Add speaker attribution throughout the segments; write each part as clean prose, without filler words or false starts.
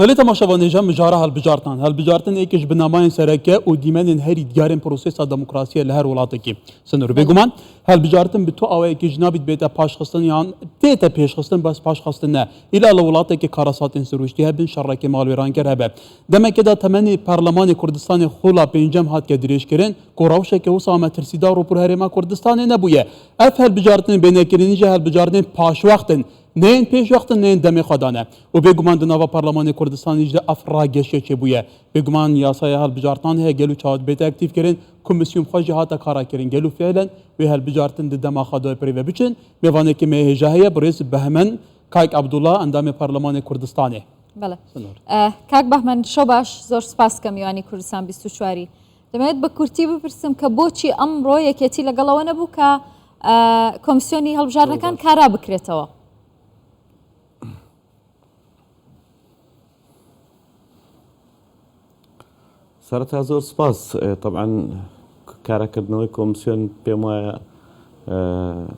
Speaker 1: ولی تماشاوانه جا مجاره هالبجارتن ایکش بنامای سرکه و دیمن هری دیارن پروسس دموکراسی لهر ولاته کی سنور بگمان هالبجارتن به تو آوای کی جنابید بیت پاشخستن یان تیت پیشخستن بس پاشخستن نه الى ولاته کی کاراساتن سروشتی هبن شرک مال ویران کر هبه دمه که دا تمنی پارلمان کردستان خولا پنجم هات که دریش کرن کوراوشه که وسامه ترسیدار رو پر هرما کردستان نبویه اف هالبجارتن بینکرینی جه هالبجارتن پاش وقتن نین پیش وقت نین دم خدانه و بگمان دنوا پارلمان کردستان ایجاد افراگشه چه بویه بگمان یاسای هالبجارتان هی گلو چاد بیت اکتیف کرین کمیسیون خواجه هاتا کارا کرین گلو فعلا و هالبجارتن دم خدای پریو بچن میوانه که مهجاهیه بریز بهمن کاک عبدالله اندام پارلمان کردستانه.
Speaker 2: بله. کاک بهمن شباش زور سپاس کمیانی کردستان 24 دمید با کورتی بپرسم که بوچی امروز یکیتی لگلوانه بو که کمیسیونی هالبجارتان کارا بکرتوا.
Speaker 3: سرتها زۆر سپاس طبعا کارەکردنەوەی کۆمسیۆن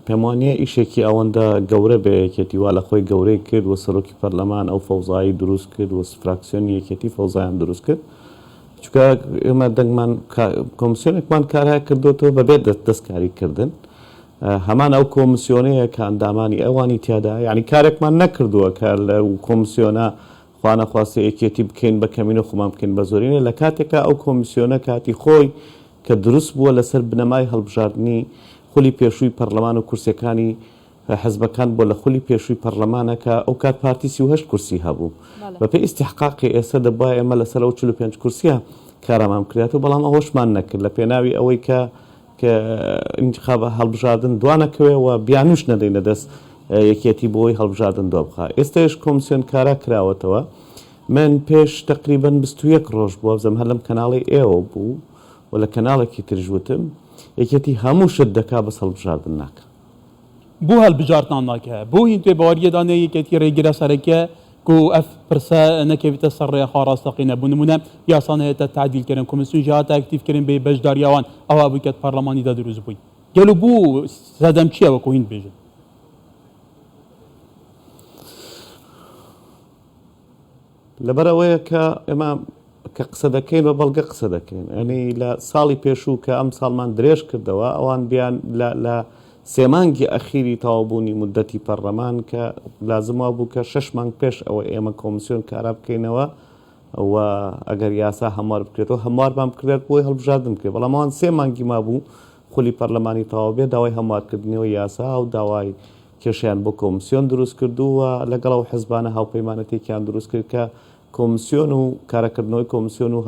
Speaker 3: پێم وانییە ئیشێکی ئەوەندە گەورە بە یەکێتی وا لە خۆی گەورەی کرد و سەرۆکی پەرلەمان ئەو فەوزایی دروست کرد و فراکسیۆنی یەکێتی فەوزایان دروست کرد چونکە ئێمە دەنگمان کۆمسیۆنێکمان کارها کردوتەوە بەبێ دەستکاریکردن هەمان ئەو کۆمسیۆنەیە کە ئەندامانی ئەوانی تیادا یعنی کارێکمان نەکردووە کە لە کۆمسیۆنە خوانە خواسته یەکێتی بکەین بە کەمینە خۆمان بکەین بە زۆرینە لە کاتێکە ئەو کۆمیسیۆنە کاتی خۆی کە دروست بووە لەسەر بنەمای هەڵبژاردننی خولی پێشووی پەرلەمان و کورسەکانی حزبەکان بۆ لە خولی پێشووی پەرلەمانەکە ئەو کات پارتی 38 کورسی هەبوو بە پێی ئیستیحقاقی ئێستا دەبا ئێمە لەسەر ئەو 45 کورسیە کارەمان کردێتەوە بەڵام ئەوەشمان نەکرد لە پێناوی ئەوەی کە انتخابە هەڵبژاردن دوانەکەوێەوە بیانوش نەدەینە دەست یەکێتی بۆی هەڵبژاردن دۆ بخە ئێستاش کۆمسیۆن کارا کراوەتەوە من پێش تقریبان 21 ڕۆژ بووە بزەم هەر لەم کەناڵی ئێوە بوو و لە کەناڵێکی ترژوتم یەکێتی هەموو شت دەکا بەس هەڵبژاردن ناکە
Speaker 1: بۆ هەڵبژاردنان ناکە بۆ هین توێ باوەریەدانێ یەکێتی ڕێگرە سەرەکە کو ئەف پرسە نەکەویتە سەر ڕێخوا ڕاستەقینە بوو نمونە یاسانەیەتە تعدیلکردن کۆمیسیۆن جیهاتە ئەکتیڤکردن بێ بەشداریاوان ئەوا بووکەت پەرلەمانیدا دروست بووی گەلو بوو سەدەم چییە وەکو هین بێژن
Speaker 3: لەبەرەوەیە کە ئێمە کە قسە دەکەین بە بەڵگە قسە دەکەین ئەنی لە ساڵی پێشوو کە ئەم ساڵمان درێژ کردەوە ئەوان بیان لە سێمانگی ئەخیری تەواوبوونی مدەتی پەرلەمان کە لازموا بوو کە 6 مانگ پێش ئەوە ئێمە کۆمسیۆن کارا بکەینەوە و ئەگەر یاسا هەموار بکرێتەوە هەموارمان بکرێت بۆی هەڵبژاردن بکرێت بەڵام ئەوان 3 مانگی مابوو خولی پەرلەمانی تەواو بێ داوای هەموارکردنەوەی یاسا و داوای کێشیان بۆ کۆمسیۆن دروست کردووە لەگەڵ ئەو حزبانە هاوپەیمانەتێکیان دروست کرد کە کۆمسیۆن و کارەکردنەوەی کۆمسیۆن و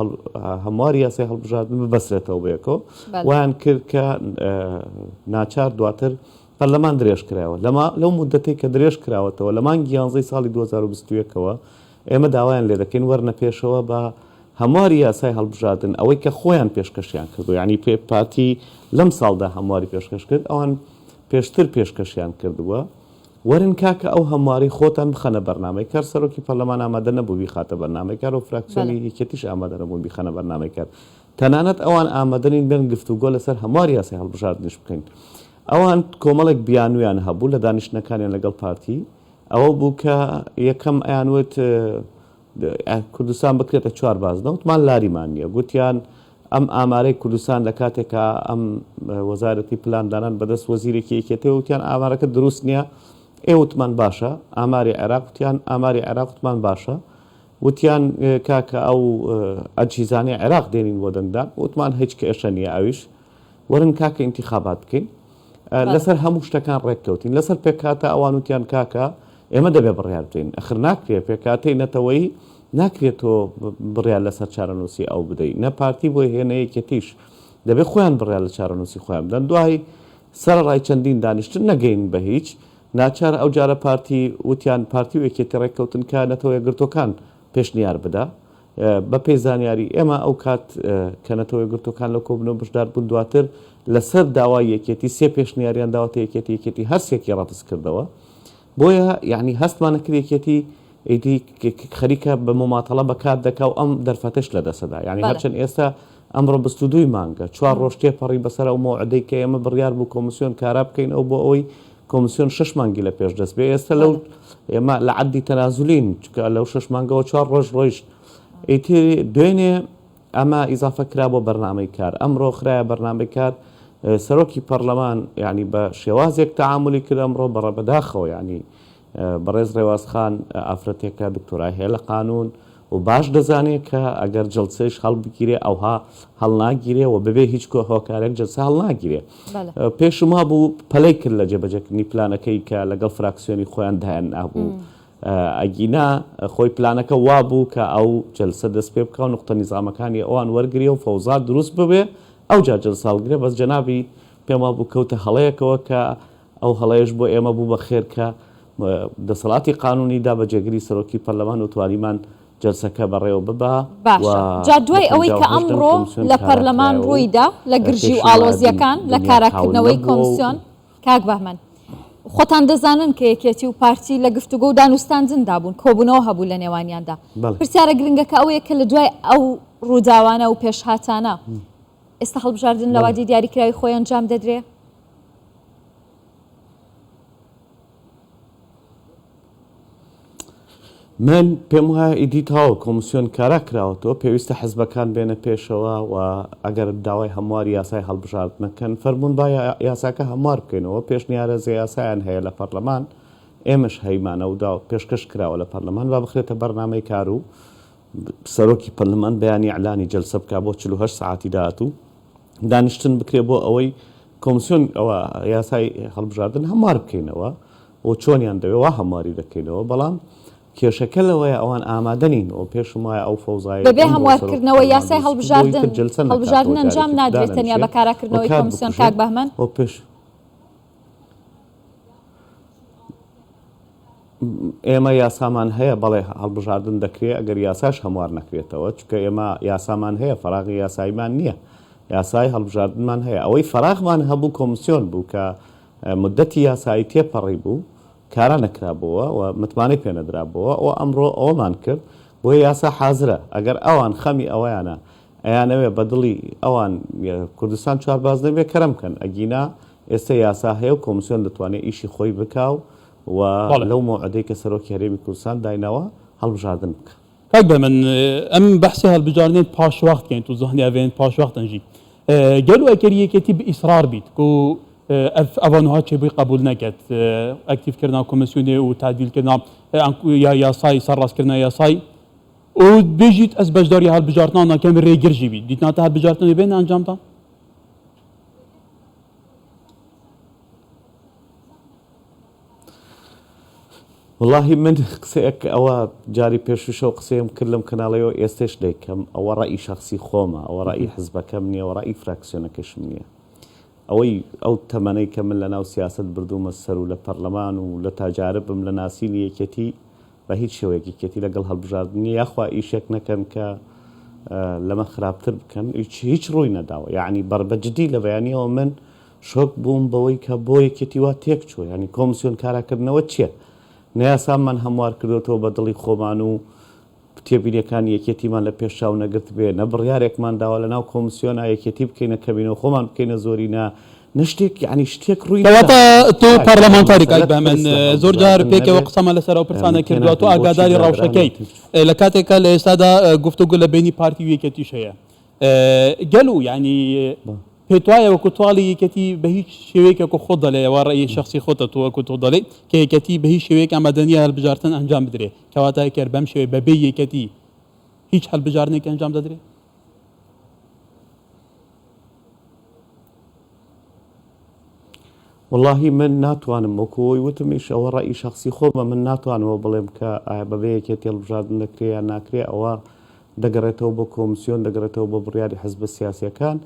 Speaker 3: هەمواری یاسای هەڵبژاردن ببەسرێتەوە بەیەکەوە ویان کرد کە ناچار دواتر پەرلەمان درێژ کراوە لەو مودەتێک کە درێژ کراوەتەوە لە مانگی 11 ساڵی 2021ەوە ئێمە داوایان لێ دەکەین وەرنە پێشەوە بە هەمواری یاسای هەڵبژاردن ئەوەی کە خۆیان پێشکەشیان کردو یعنی پارتی لەم ساڵدا هەمواری پێشکەش کرد ئەوان پێشتر پێشکەشیان کردووە وەرن کاکە ئەو هەمواری خۆتان بخەنە بەرنامەی کار سەرۆکی پەرلەمان ئامادە نەبوو بیخاتە بەرنامەی کار و فراکسیۆنی یەکێتیش ئامادە نەبوون بیخەنە بەرنامەی کار تەنانەت ئەوان ئامادەنین بێن گفتوگۆ لەسەر هەمواری یاسای هەڵبژاردنش بکەین ئەوان کۆمەڵێک بیانویان هەبوو لە دانیشتنەکانیان لەگەڵ پارتی ئەوە بوو کە یەکەم ئەیانوت کوردستان بکرێتە 4 بازنە وتمان لاریمان نییە گوتیان ئەم ئامارەی کوردستان لە کاتێکە ئەم وەزارەتی پلاندانان بەدەست وەزیرێکی یەکێتەوە وتیان ئامارەکە دروست نییە ئێوتمان باشە ئاماری عێراق وتیان ئاماری عێراق وتمان باشە وتیان کاکە ئەو ئەجهیزانەی عێراق دێنین بۆ دەنگدان وتمان هیچ کێشە نییە ئەویش وەرن کاکە ئینتیخابات بکەین لەسەر هەموو شتەکان ڕێککەوتین لەسەر پێکاتە ئەوان وتیان کاکە ئێمە دەبێ بڕیار بکەین ئەخر ناکرێت پێکاتەی نەتەوەی ناکرێتەوە بڕیار لەسەر چارەنووسی ئەو بدەیت نە پارتی بۆی هێنەیەکێتیش دەبێت خۆیان بڕیار لە چارەنووسی خۆیان بدەن دوای سەرڕای چەندین دانیشتن نەگەین بە هیچ ناچار ئەو جارە پارتی وتیان پارتی و یەکێتی ڕێککەوتن کە نەتەوە یەکگرتوەکان پێشنیار بدا بە پێی زانیاری ئێمە ئەو کات کە نەتەوە یەکگرتوەکان لە کۆبنەوە بەشدار بوون دواتر لەسەر داوای یەکێتی 3 پێشنیاریان داوەتە یەکێتی هەرسێکی ڕەفز کردەوە بۆیە یعنی هەستمانە کرد یەکێتی ئیدی خەریکە بە مۆماتەڵە بەکات دەکا و ئەم دەرفەتش لە دەسەدا یعنی هەرچەند ئێستا ئەمڕۆ 22 مانگە 4 ڕۆژ تێپەڕی بەسەر ئەو مۆعدەی کە ئێمە بڕیار بوو کۆمسیۆن کارا بکەین ئەو بۆ ئەوەی کۆمیسیۆن 6 مانگی لە پێش دەست بێ ئێستا لەو ئێمە لە عەدی تەنازولین چکە لەو 6 مانگەوە 4 ڕۆژ ڕۆیشت ئیتر دوێنێ ئەمە ئیزافە کرا بۆ بەرنامەی کار ئەمڕۆ خراە بەرنامەی کار سەرۆکی پەرلەمان ینی بە شێوازێک تەعاملی کرد ئەمڕۆ بەڕەبەداخەوە ینی بەڕێز ڕێوازخان ئافرەتێکە دکتۆرای هەیە لە قانون و باش دەزانێت کە ئەگەر جەلسەش هەڵبگیرێ ئەوها هەڵناگیرێ و ببێ هیچ هۆکارێک جەلسە هەڵناگیرێ پێشما بوو پەلەی کرد لە جێبەجێکردنی پلانەکەی کە لەگەڵ فراکسیۆنی خۆیان دایان نابوو ئەگینا خۆی پلانەکە وا بوو کە ئەو جەلسە دەست پێ بکە و نقطە نیزامەکانی ئەوان وەرگری و فەوزات دروست ببێ ئەو جا جەلسە هەڵگرێ بەس جەنابی پێما بوو کەوتە هەڵەیەکەوە کە ئەو هەڵەیەش بۆ ئێمە بوو بە خێر کە دەسەڵاتی قانونیدا بە جێگیری سەرۆکی پەرلەمان و توانیمان جلسەکە بەڕێوە ببا
Speaker 2: جا دوای ئەوەی کە ئەمڕۆ لە پەرلەمان ڕوویدا لە گرژی و ئالۆزیەکان لە کاراکردنەوەی کۆمیسیۆن کاک بەهمەن خۆتان دەزانن کە یەکێتی و پارتی لە گفتوگۆ و دانوستاندندا بوون کۆبوونەوە هەبوو لە نێوانیاندا پرسیارە گرنگەکە ئەوەیە کە لە دوای ئەو ڕووداوانە و پێشهاتانە ئێستا هەڵبژاردن لەوادی دیاریکراوی خۆی ئەنجام دەدرێ
Speaker 3: من پێم وایە ئیدیتاوە کۆمیسیۆن کارا کراوەتەوە پێویستە حزبەکان بێنە پێشەوە و ئەگەر داوای هەمواری یاسای هەڵبژاردنەکەن فەرمونون با یاساکە هەموار بکەینەوە پێشنیارە یاسایان هەیە لە پەرلەمان ئێمەش هەیمانە و پێشکەش کراوە لە پەرلەمان با بخرێتە بەرنامەی کار و سەرۆکی پەرلەمان بەیانی ئەعلانی جەلسە بکا بۆ 48 ساعتی داهاتوو دانیشتن بکرێ بۆ ئەوەی کۆمیسیۆن ئەوە یاسای هەڵبژاردن هەموار بکەینەوە و چۆنیان دەوێت وا هەمواری دەکەینەوە بەڵام کێشەکە لەوەیە ئەوان ئامادەنین و پێشم وایە ئەو فەوزای
Speaker 2: بەبێ هەموارکردنەوە یاسای هەڵبژاردن ئەنجام نادرێت تەنیا بە کاراکردنەوەی کۆمیسیۆن کاک بەهمەن
Speaker 3: پێش ئێمە یاسامان هەیە بەڵێ هەڵبژاردن دەکرێت ئەگەر یاساش هەموار نەکرێتەوە چکە ئێمە یاسامان هەیە فەراغی یاساییمان نییە یاسای هەڵبژاردنمان هەیە ئەوەی فەراغمان هەبوو کۆمیسیۆن بوو کە مدەتی یاسایی تێپەڕی بوو کارا نەکرابەوە و متمانەی پێنەدرابەوە ئەو ئەمڕۆ ئەوەمان کرد بۆ یاسا حازرە ئەگەر ئەوان خەمی ئەوەیانە ئەیانەوێ بەدڵی ئەوان کوردستان چوارباز نەبێ کەرەم بکەن ئەگینا ئێستا یاسا هەیە و کۆمیسیۆن دەتوانێت ئیشی خۆی بکاو و لەو مۆعدەی کە سەرۆکی هەرێمی کوردستان داینەوە هەڵبژاردن بکە
Speaker 1: کاک بەهمەن ئەم بەحسی هەڵبژاردنێت پاشوەختکەین تو زەهنیاوێن پاشوەختەنژی گەلو ئەگەر یەکێتی بە ئیسرار بیت و ئەوانها چێبووی قبول نەکرد ئەکتیڤکردنا کۆمیسیۆنێ و تعدیلکردنا یا یاسای سەرڕاستکردنا یاسای و بێژیت ئەس بەشداری هەڵبژاردنان ناکەم ڕێگرژی بیت دیتناتە هەڵبژاردنی بێن ئەنجامتان
Speaker 3: واللهی من قسەیەک ئەوە جاری پێشوشە و قسەیەم کرد لەم کەناڵەوە ئێستش دەیکەم ئەوە ڕای شخصی خۆمە ئەوە ڕای حزبەکەم نییە و ڕای فراکسیۆنەکەشم نییە ئەوەی ئەو تەمەنەی کە من لە ناو سیاست بردوومە سەر و لە پەرلەمان و لە تاجاربم لە ناسینی یەکێتی بە هیچ شێوەیەکی یەکێتی لەگەڵ هەڵبژاردننی یاخوا ئیشێک نەکەن کە لەمە خراپتر بکەن هیچ ڕووی نەداوە یعنی بربەجددی لە بەیانیەوە من شۆک بووم بەوەی کە بۆ یەکێتی وا تێک چوە ینی کۆمیسیۆن کاراکردنەوە چییە نەیاسامان هەموار کردوەوە بە دڵی خۆمان و تێبینیەکان یەکێتیمان لە پێشاو نەگرت بێ نە بڕیارێکمان داوە لە ناو کۆمیسیۆن یەکێتی بکەینە کەبینەوە خۆمان بکەینە زۆرینە نشتێک ینی شتێک ڕووی
Speaker 1: تۆ پەرلەمانتاری کاک بەهمەن زۆر جار پێکەوە قسەمە لەسەر ئەو پرسانە کردووە تۆ ئاگاداری ڕاوشەکەی لە کاتێکە لە ئێستادا گفتوگو لە بینی پارتی و یەکێتیش هەیە گەلو ینی پێت وایە وەکو تواڵی یەکەتی بە هیچ شێوەیەکێک خۆ دەڵێەوە ڕێی شخصی خۆتە تۆ وەکو تۆ دەڵێ کە یەکەتی بە هیچ شێوەیەک ئامادەنیە هەڵبژاردن ئەنجام بدرێ کەواتە کرد بەم شێوەیە بەبێ یەکەتی هیچ هەڵبژاردنێک ئەنجام دەدرێت
Speaker 3: واللهی من ناتوانم وەکوی وتمیش ئەوە ڕای شخصی خۆمە من ناتوانەوە بڵێم کە بەبێ یەکێتی هەڵبژاردن دەکرێت یان ناکرێت ئەوە دەگەڕێتەوە بۆ کۆمیسیۆن دەگەڕێتەوە بۆ بڕیاری حزبە سیاسیەکان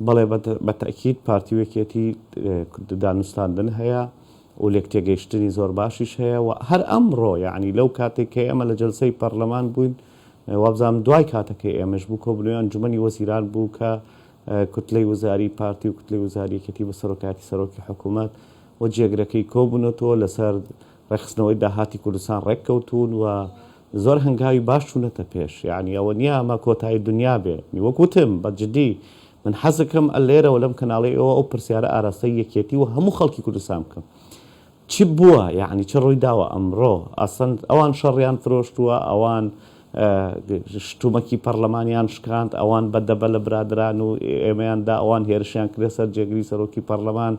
Speaker 3: بەڵێ بە تەکید پارتی و یەکێتی دانوستاندن هەیە و لێک تێگەیشتنی زۆر باشیش هەیە و هەر ئەمڕۆ یعنی لەو کاتێک کە ئێمە لە جەلسەی پەرلەمان بووین وابزانم دوای کاتەکەی ئێمەش بوو کۆبنەوەی ئەنجومەنی وەزیران بوو کە کوتلەی وزاری پارتی و کوتلەی وزاری یەکێتی بە سەرۆکاتی سەرۆکی حکوومەت و جێگرەکەی کۆبوونەوە لەسەر ڕێخستنەوەی داهاتی کوردستان ڕێککەوتون و زۆر هەنگاوی باش چوونەتە پێش یعنی ئەوە نییە ئەمە کۆتایی دنیا بێ وەکوتم بەجددی من حەزەکەم لێرەوە لەم کەناڵی ئەوە ئەو پرسیارە ئاراستەی یەکێتی و هەموو خەڵکی کوردستان بکەم چ بووە یعنی چ ڕووی داوە ئەمڕۆ ئەسەن ئەوان شەڕیان فرۆشتووە ئەوان شتومەکی پەرلەمانیان شکاند ئەوان بەدەبە لە برادران و ئێمەیاندا ئەوان هێرشیان کرێ سەر جێگری سەرۆکی پەرلەمان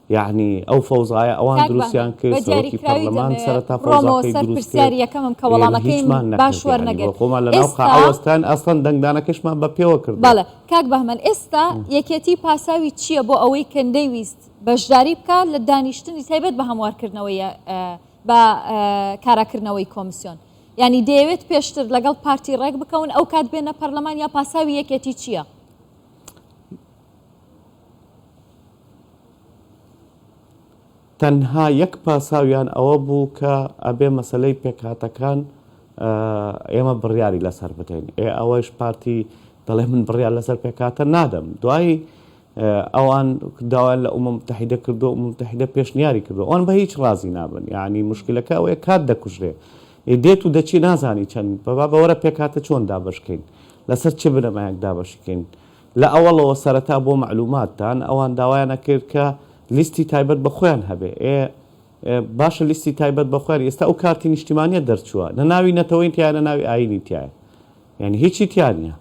Speaker 3: یعنی ئەو فەوزایە ئەوان دروستیان کرد سەرۆکی پەرلەمان سەرەتا فەوزەکەی دروست
Speaker 2: یەکەمم کە وەڵامەکەی باش وەرنەگرت
Speaker 3: خۆمان لە ناو ئەوەستان ئەسڵەن دەنگدانەکەشمان بە پێوە کرد
Speaker 2: بەڵێ کاک بەهمەن ئێستا یەکێتی پاساوی چییە بۆ ئەوەی کە نەیویست بەشداری بکات لە دانیشتنی تایبەت بە هەموارکردنەوەی بە کاراکردنەوەی کۆمیسیۆن ینی دەیەوێت پێشتر لەگەڵ پارتی ڕێک بکەون ئەو کات بێنە پەرلەمان یا پاساوی یەکێتی چییە؟
Speaker 3: تەنها یەک پاساویان ئەوە بوو کە ئەبێ مەسلەی پێکهاتەکان ئێمە بڕیاری لەسەر بدەین ئەوەش پارتی دەڵێ من بڕیار لەسەر پێکاتە نادەم دوایی ئەوان داوای لە ئومم متحیدە کردو و متحیدە پێشنیاری کردو ئەوان بە هیچ ڕازی نابن یعنی مشکلەکە ئەوەیە کات دەکوژرێ دێت و دەچی نازانی چەند بەبا بەوەرە پێکاتە چۆن دابشکەین لەسەر چه بنەمایەک دابشکەین لە ئەوەڵەوە سەرەتا بۆ معلوماتتان ئەوان داوایانە کرد کە لیستی تایبەت بە خۆیان هەبێ باشە لیستی تایبەت بە خۆیان ئێستا ئەو کارتی نیشتیمانیە دەرچووە نە ناوی نەتەوەی تیانە ناوی ئاینی تایە یعنی هیچی تیانە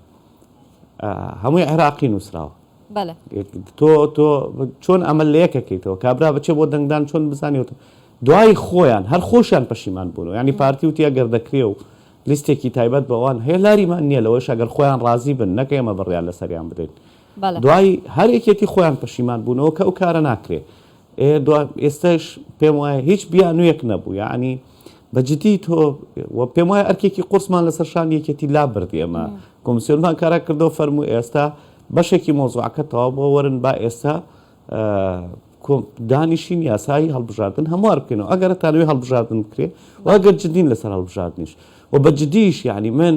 Speaker 3: هەمووی عێراقی نووسراوە تۆ چۆن ئەمە لە یەکەکەیتەوە کابرا بچێ بۆ دەنگدان چۆن بزانیەوە دوای خۆیان هەر خۆشیان پەشیمان بوون ینی پارتی وتیە گەردەکرێ و لیستێکی تایبەت بەوان هەیە لاریمان نییە لەوەش ئەگەر خۆیان ڕازی بن نەکە ئێمە بڕیان لەسەریان بدەین دوای هەر یەکێتی خۆیان پەشیمان بوونەوە کە ئەو کارە ناکرێ ئێستاش پێم وایە هیچ بیانویەک نەبوو یعنی بەجددی تۆ پێم وایە ئەرکێکی قورسمان لەسەر شان یەکێتی لا بردی ئێمە کۆمیسیۆنمان کارا کردەوە فەرموو ئێستا بەشێکی مۆزوعەکە تەواو بۆ وەرن با ئێستا دانیشین یاسایی هەڵبژاردن هەموار بکەینەوە ئەگەرە تانوێ هەڵبژاردن بکرێ و ئەگەر جدین لەسەر هەڵبژاردنیش و بەجددیش یعنی من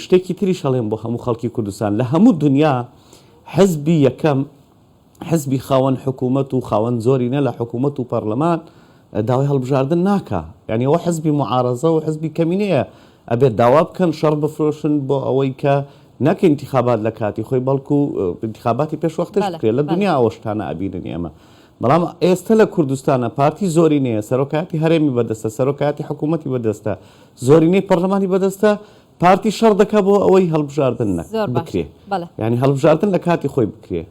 Speaker 3: شتێکی تریش هەڵێم بۆ هەموو خەڵکی کوردستان لە هەموو دنیا حزبی یەکەم حزبی خاوەن حکوومەت و خاوەن زۆرینە لە حکوومەت و پەرلەمان داوای هەڵبژاردن ناکە یعنی ئەوە حزبی معارەزە و حزبی کەمینەیە ئەبێت داوا بکەن شەڕ بفرۆشن بۆ ئەوەی کە نەکە انتخابات لە کاتی خۆی بەڵکو انتخاباتی پێشوەختش بکرێت لە دنیا ئەوەشتانە ئەبینن ئێمە بەڵام ئێستا لە کوردستانە پارتی زۆرینەیە سەرۆکاتی هەرێمی بەدەستە سەرۆکاتی حکوومەتی بەدەستە زۆرینەی پەرلەمانی بەدەستە پارتی شەڕ دەکە بۆ ئەوەی هەڵبژاردن بکرێ ینی هەڵبژاردن لە کاتی خۆی بکرێ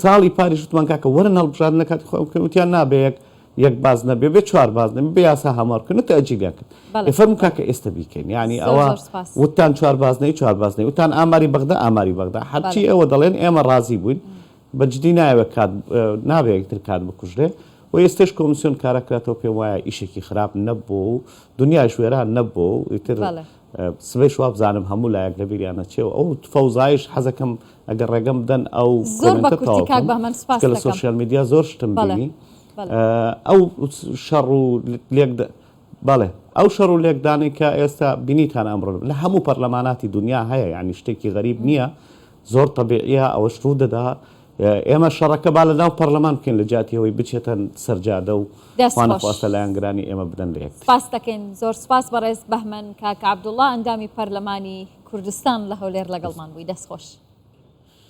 Speaker 3: ساڵی پاریش وتمان کاکە وەرن هەڵبژاردن لە کاتی خۆی بکەن وتیان نابێ یەک باز نەبێ بێ چوار باز نەبێ بێ یاسا هەمارکردن تەجیلیان کرد فەرموو کاکە ئێستا بیکەین یعنی ئەوە وتان چوار بازنەی چوار بازنەی وتان ئاماری بەغدا ئاماری بەغدا هەرچی ئەوە دەڵێن ئێمە ڕازی بووین بەجددی نایەوێت کات نابێت یەکتر کات بکوژرێ و ئێستش کۆمیسیۆن کارەکراتەوە پێم وایە ئیشێکی خراپ نەبوو و دنیای شوێران نەبوو ئیتر سبەی شوا بزانم هەموو لایەک لە بیریانە چێەوە ئەو فەوزایش حەزەکەم ئەگەر ڕێگەم بدەن ئەو لە سۆشیال میدیا زۆر شتم بینی ئەو شەڕ و لێک بەڵێ ئەو شەڕ و لێکدانی کە ئێستا بینیتان ئەمڕۆ لە هەموو پەرلەماناتی دنیا هەیە یعنی شتێکی غەریب نییە زۆر تەبیعیە ئەوەش ڕوو دەدا ئێمە شەڕەکە با لە ناو پەرلەمان بکەین لە جاتیەوەی بچێتە سەرجادە و خوانەخواستە لایەنگرانی ئێمە بدەن لە یەکتر
Speaker 2: سپاس دەکەین زۆر سپاس بەڕێز بەهمەن کاکە عەبدوڵڵا ئەندامی پەرلەمانی کوردستان لە هەولێر لەگەڵمان بووی دەستخۆش